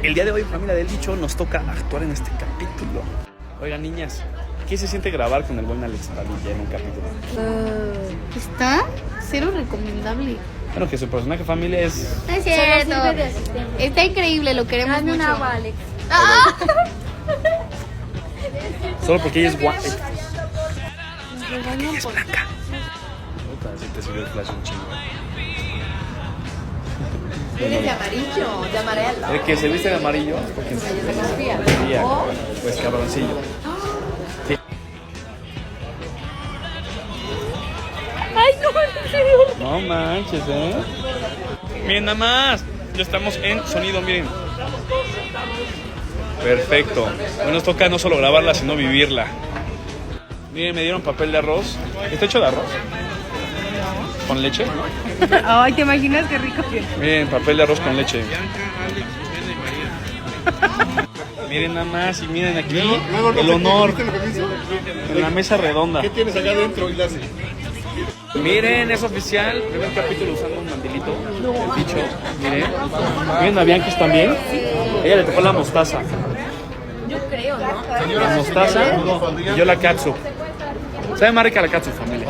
El día de hoy, familia del dicho, nos toca actuar en este capítulo. Oigan, niñas, ¿qué se siente grabar con el buen Alex Padilla en un capítulo? Está cero recomendable. Bueno, que su personaje familia es... No es cierto. Está increíble, lo queremos mucho. Dame un agua, Alex. Solo porque ella es guapa. Regañan por- Blanca. Si te sirvió el flash un chingo. Eres de amarillo, de amarelo. El que se viste de amarillo es porque Confía. confía, pues cabroncillo. Sí. Ay, no, en serio. No manches, Miren nada más. Ya estamos en sonido, miren. Perfecto. Hoy nos toca no solo grabarla, sino vivirla. Miren, me dieron papel de arroz. ¿Está hecho de arroz? ¿Con leche? Ay, ¿te imaginas qué rico? Miren, papel de arroz con leche. Miren nada más y miren aquí el honor en la mesa redonda. ¿Qué tienes acá adentro, Ignacio? Miren, es oficial. Primer capítulo usando un mandilito. El bicho. Miren. Miren a Bianquis también. Ella le tocó la mostaza. Yo creo, ¿no? La mostaza y yo la katsu. Sabe más rica la katsu, familia.